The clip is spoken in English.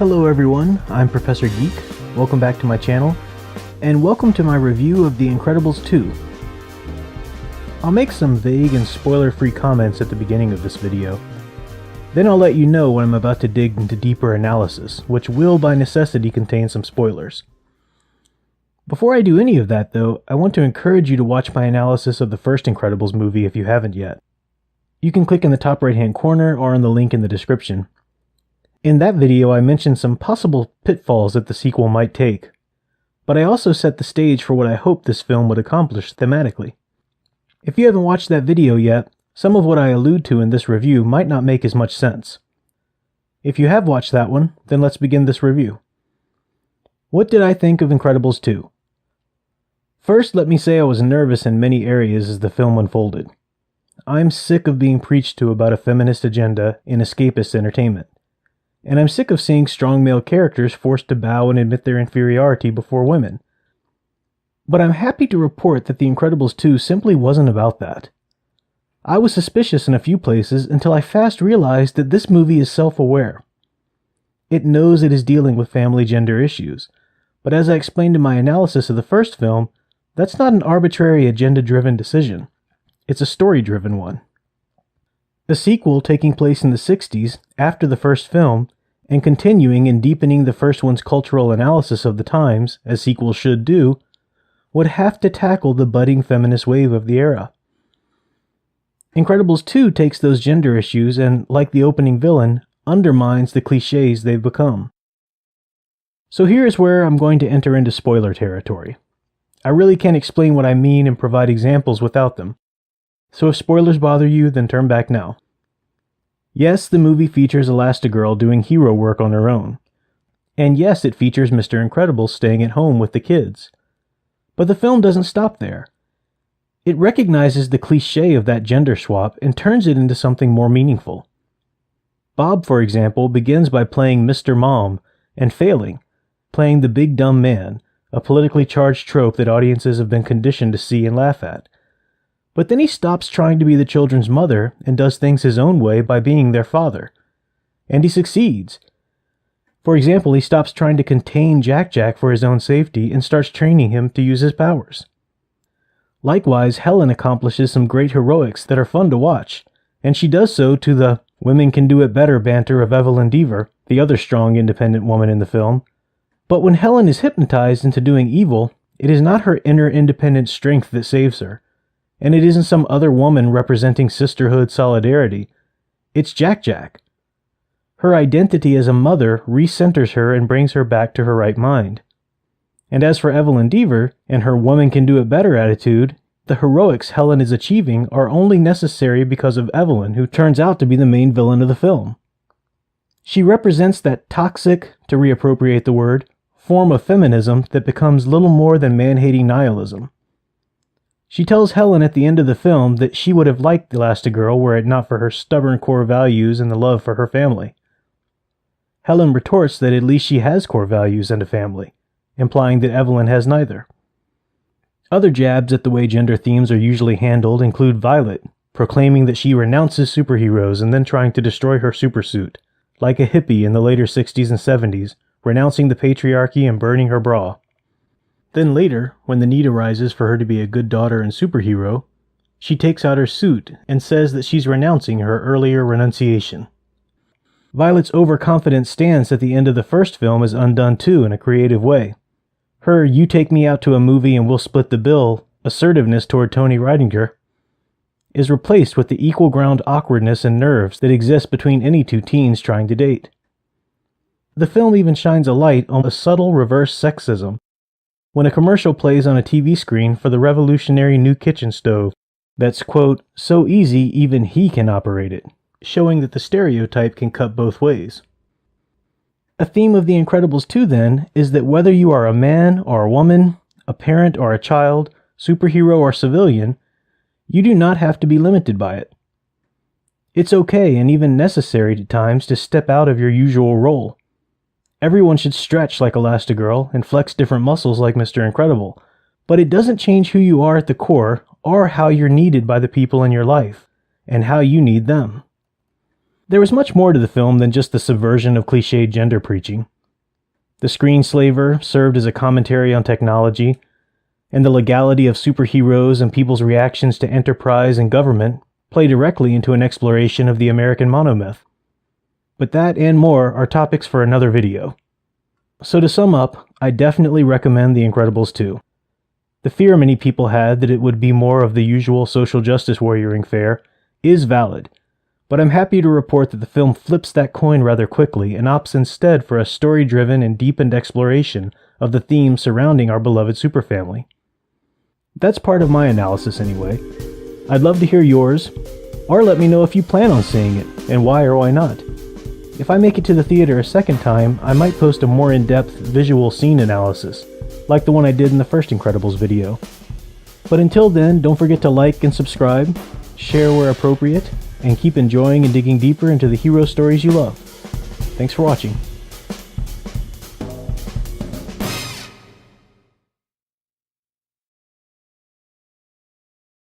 Hello everyone, I'm Professor Geek. Welcome back to my channel, and welcome to my review of The Incredibles 2. I'll make some vague and spoiler-free comments at the beginning of this video. Then I'll let you know when I'm about to dig into deeper analysis, which will by necessity contain some spoilers. Before I do any of that though, I want to encourage you to watch my analysis of the first Incredibles movie if you haven't yet. You can click in the top right hand corner or on the link in the description. In that video I mentioned some possible pitfalls that the sequel might take, but I also set the stage for what I hoped this film would accomplish thematically. If you haven't watched that video yet, some of what I allude to in this review might not make as much sense. If you have watched that one, then let's begin this review. What did I think of Incredibles 2? First, let me say I was nervous in many areas as the film unfolded. I'm sick of being preached to about a feminist agenda in escapist entertainment. And I'm sick of seeing strong male characters forced to bow and admit their inferiority before women. But I'm happy to report that The Incredibles 2 simply wasn't about that. I was suspicious in a few places until I fast realized that this movie is self-aware. It knows it is dealing with family gender issues, but as I explained in my analysis of the first film, that's not an arbitrary agenda-driven decision. It's a story-driven one. A sequel taking place in the 60s, after the first film, and continuing and deepening the first one's cultural analysis of the times, as sequels should do, would have to tackle the budding feminist wave of the era. Incredibles 2 takes those gender issues and, like the opening villain, undermines the cliches they've become. So here is where I'm going to enter into spoiler territory. I really can't explain what I mean and provide examples without them. So if spoilers bother you, then turn back now. Yes, the movie features Elastigirl doing hero work on her own. And yes, it features Mr. Incredible staying at home with the kids. But the film doesn't stop there. It recognizes the cliché of that gender swap and turns it into something more meaningful. Bob, for example, begins by playing Mr. Mom and failing, playing the big dumb man, a politically charged trope that audiences have been conditioned to see and laugh at. But then he stops trying to be the children's mother and does things his own way by being their father. And he succeeds. For example, he stops trying to contain Jack for his own safety and starts training him to use his powers. Likewise, Helen accomplishes some great heroics that are fun to watch, and she does so to the women can do it better banter of Evelyn Deaver, the other strong independent woman in the film. But when Helen is hypnotized into doing evil, it is not her inner independent strength that saves her. And it isn't some other woman representing sisterhood solidarity. It's Jack. Her identity as a mother recenters her and brings her back to her right mind. And as for Evelyn Deaver and her woman can do it better attitude, the heroics Helen is achieving are only necessary because of Evelyn, who turns out to be the main villain of the film. She represents that toxic, to reappropriate the word, form of feminism that becomes little more than man-hating nihilism. She tells Helen at the end of the film that she would have liked Elastigirl were it not for her stubborn core values and the love for her family. Helen retorts that at least she has core values and a family, implying that Evelyn has neither. Other jabs at the way gender themes are usually handled include Violet, proclaiming that she renounces superheroes and then trying to destroy her supersuit, like a hippie in the later 60s and 70s, renouncing the patriarchy and burning her bra. Then later, when the need arises for her to be a good daughter and superhero, she takes out her suit and says that she's renouncing her earlier renunciation. Violet's overconfident stance at the end of the first film is undone too in a creative way. Her "you take me out to a movie and we'll split the bill" assertiveness toward Tony Ridinger is replaced with the equal ground awkwardness and nerves that exist between any two teens trying to date. The film even shines a light on a subtle reverse sexism when a commercial plays on a TV screen for the revolutionary new kitchen stove that's, quote, so easy even he can operate it, showing that the stereotype can cut both ways. A theme of The Incredibles 2, then, is that whether you are a man or a woman, a parent or a child, superhero or civilian, you do not have to be limited by it. It's okay and even necessary at times to step out of your usual role. Everyone should stretch like Elastigirl and flex different muscles like Mr. Incredible, but it doesn't change who you are at the core or how you're needed by the people in your life, and how you need them. There was much more to the film than just the subversion of cliched gender preaching. The screenslaver served as a commentary on technology, and the legality of superheroes and people's reactions to enterprise and government play directly into an exploration of the American monomyth. But that and more are topics for another video. So to sum up, I definitely recommend The Incredibles 2. The fear many people had that it would be more of the usual social justice warrioring fare is valid, but I'm happy to report that the film flips that coin rather quickly and opts instead for a story-driven and deepened exploration of the themes surrounding our beloved superfamily. That's part of my analysis anyway. I'd love to hear yours, or let me know if you plan on seeing it, and why or why not. If I make it to the theater a second time, I might post a more in-depth visual scene analysis, like the one I did in the first Incredibles video. But until then, don't forget to like and subscribe, share where appropriate, and keep enjoying and digging deeper into the hero stories you love. Thanks for watching.